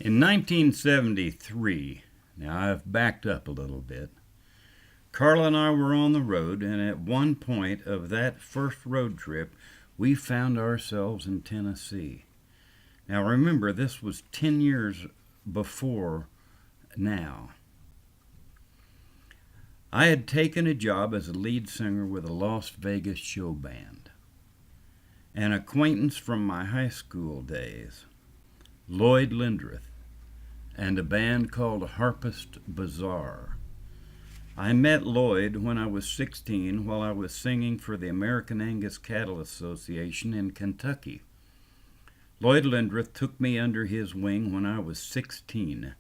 In 1973, now I've backed up a little bit, Carla and I were on the road, and at one point of that first road trip, we found ourselves in Tennessee. Now remember, this was 10 years before now. I had taken a job as a lead singer with a Las Vegas show band. An acquaintance from my high school days, Lloyd Lindrith, and a band called Harpist Bazaar. I met Lloyd when I was 16 while I was singing for the American Angus Cattle Association in Kentucky. Lloyd Lindrith took me under his wing when I was 16.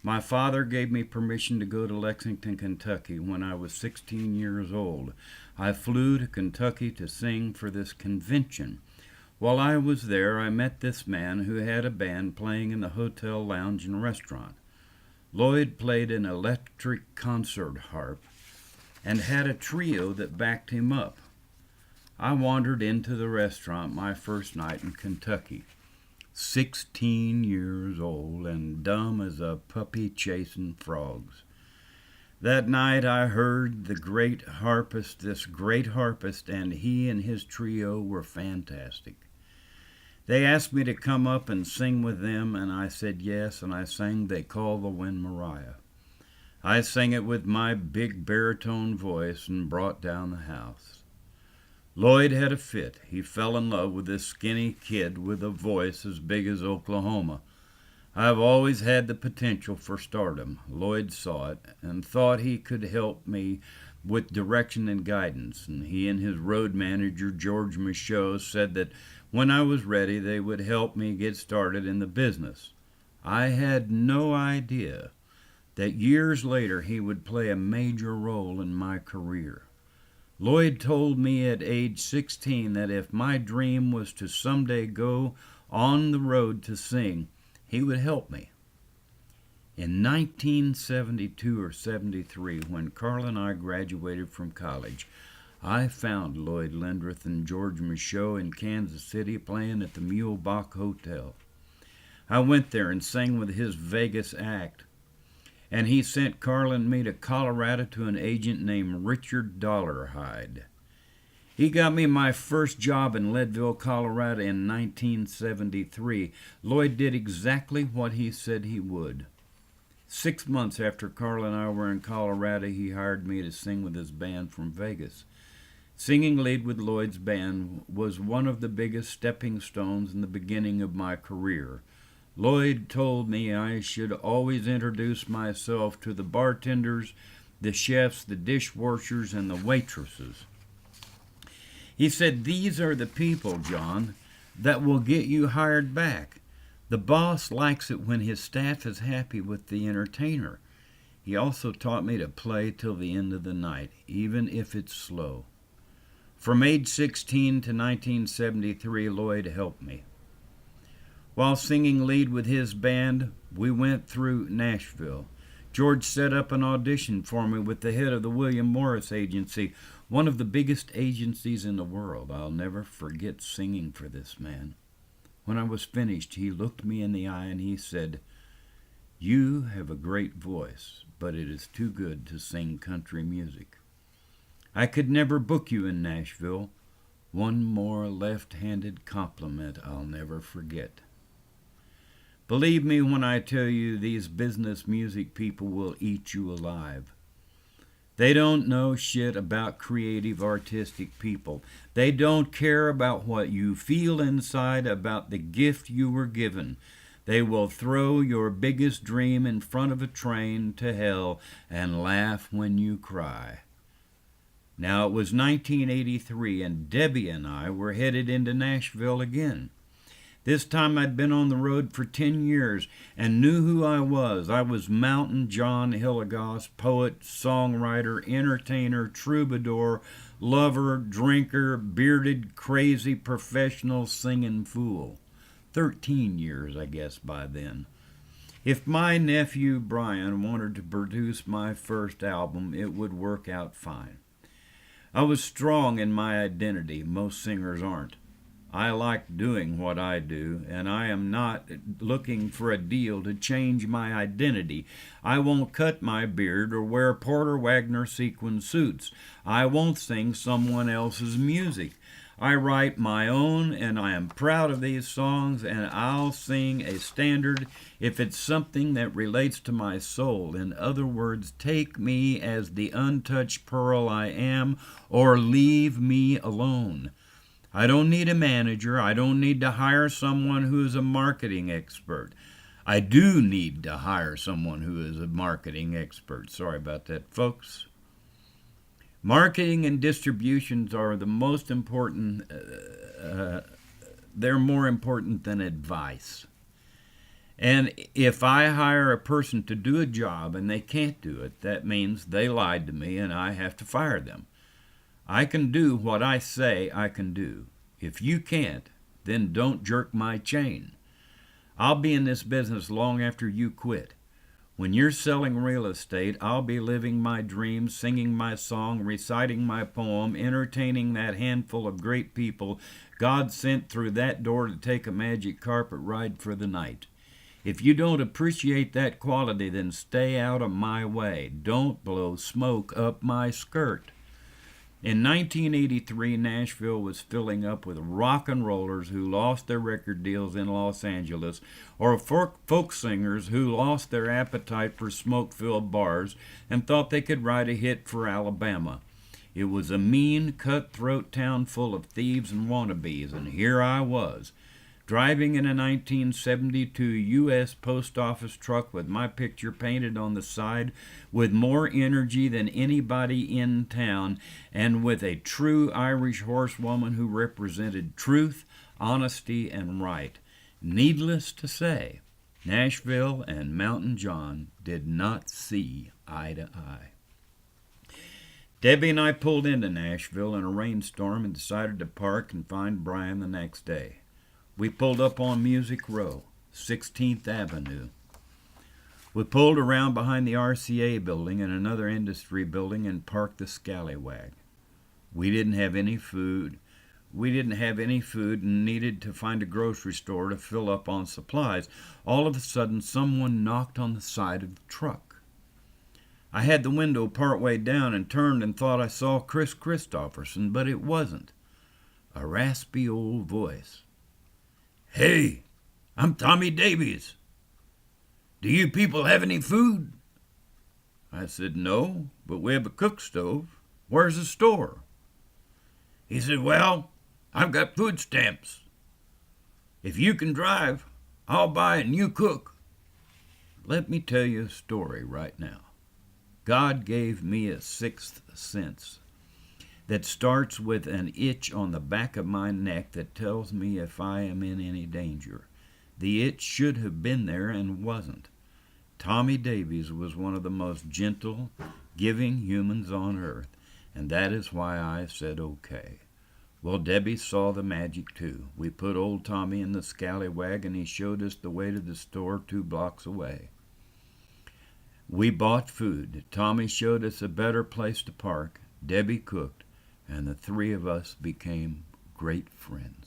My father gave me permission to go to Lexington, Kentucky when I was 16 years old. I flew to Kentucky to sing for this convention. While I was there, I met this man who had a band playing in the hotel lounge and restaurant. Lloyd played an electric concert harp and had a trio that backed him up. I wandered into the restaurant my first night in Kentucky, 16 years old and dumb as a puppy chasing frogs. That night I heard this great harpist, and he and his trio were fantastic. They asked me to come up and sing with them, and I said yes, and I sang They Call the Wind Maria. I sang it with my big baritone voice and brought down the house. Lloyd had a fit. He fell in love with this skinny kid with a voice as big as Oklahoma. I've always had the potential for stardom. Lloyd saw it and thought he could help me with direction and guidance, and he and his road manager, George Michaud, said that when I was ready, they would help me get started in the business. I had no idea that years later he would play a major role in my career. Lloyd told me at age 16 that if my dream was to someday go on the road to sing, he would help me. In 1972 or 73, when Carl and I graduated from college, I found Lloyd Lindrith and George Michaud in Kansas City playing at the Muehlebach Hotel. I went there and sang with his Vegas act, and he sent Carl and me to Colorado to an agent named Richard Dollarhide. He got me my first job in Leadville, Colorado in 1973. Lloyd did exactly what he said he would. 6 months after Carl and I were in Colorado, he hired me to sing with his band from Vegas. Singing lead with Lloyd's band was one of the biggest stepping stones in the beginning of my career. Lloyd told me I should always introduce myself to the bartenders, the chefs, the dishwashers, and the waitresses. He said, "These are the people, John, that will get you hired back. The boss likes it when his staff is happy with the entertainer." He also taught me to play till the end of the night, even if it's slow. From age 16 to 1973, Lloyd helped me. While singing lead with his band, we went through Nashville. George set up an audition for me with the head of the William Morris Agency, one of the biggest agencies in the world. I'll never forget singing for this man. When I was finished, he looked me in the eye and he said, "You have a great voice, but it is too good to sing country music. I could never book you in Nashville. One more left-handed compliment I'll never forget." Believe me when I tell you these business music people will eat you alive. They don't know shit about creative, artistic people. They don't care about what you feel inside, about the gift you were given. They will throw your biggest dream in front of a train to hell and laugh when you cry. Now, it was 1983, and Debbie and I were headed into Nashville again. This time I'd been on the road for 10 years and knew who I was. I was Mountain John Hilligoss, poet, songwriter, entertainer, troubadour, lover, drinker, bearded, crazy, professional, singing fool. 13 years, I guess, by then. If my nephew Brian wanted to produce my first album, it would work out fine. I was strong in my identity. Most singers aren't. I like doing what I do, and I am not looking for a deal to change my identity. I won't cut my beard or wear Porter Wagner sequin suits. I won't sing someone else's music. I write my own, and I am proud of these songs, and I'll sing a standard if it's something that relates to my soul. In other words, take me as the untouched pearl I am, or leave me alone. I don't need a manager. I don't need to hire someone who is a marketing expert. I do need to hire someone who is a marketing expert. Sorry about that, folks. Marketing and distributions are the most important. They're more important than advice. And if I hire a person to do a job and they can't do it, that means they lied to me and I have to fire them. I can do what I say I can do. If you can't, then don't jerk my chain. I'll be in this business long after you quit. When you're selling real estate, I'll be living my dreams, singing my song, reciting my poem, entertaining that handful of great people God sent through that door to take a magic carpet ride for the night. If you don't appreciate that quality, then stay out of my way. Don't blow smoke up my skirt. In 1983, Nashville was filling up with rock and rollers who lost their record deals in Los Angeles, or folk singers who lost their appetite for smoke-filled bars and thought they could write a hit for Alabama. It was a mean, cutthroat town full of thieves and wannabes, and here I was, driving in a 1972 U.S. Post Office truck with my picture painted on the side, with more energy than anybody in town, and with a true Irish horsewoman who represented truth, honesty, and right. Needless to say, Nashville and Mountain John did not see eye to eye. Debbie and I pulled into Nashville in a rainstorm and decided to park and find Brian the next day. We pulled up on Music Row, 16th Avenue. We pulled around behind the RCA building and another industry building and parked the Scallywag. We didn't have any food. And needed to find a grocery store to fill up on supplies. All of a sudden, someone knocked on the side of the truck. I had the window partway down and turned and thought I saw Chris Christopherson, but it wasn't. A raspy old voice. "Hey, I'm Tommy Davies. Do you people have any food?" I said, "No, but we have a cook stove. Where's the store?" He said, "Well, I've got food stamps. If you can drive, I'll buy and you cook." Let me tell you a story right now. God gave me a sixth sense that starts with an itch on the back of my neck that tells me if I am in any danger. The itch should have been there and wasn't. Tommy Davies was one of the most gentle, giving humans on earth, and that is why I said okay. Well, Debbie saw the magic too. We put old Tommy in the Scallywag and he showed us the way to the store 2 blocks away. We bought food. Tommy showed us a better place to park. Debbie cooked, and the 3 of us became great friends.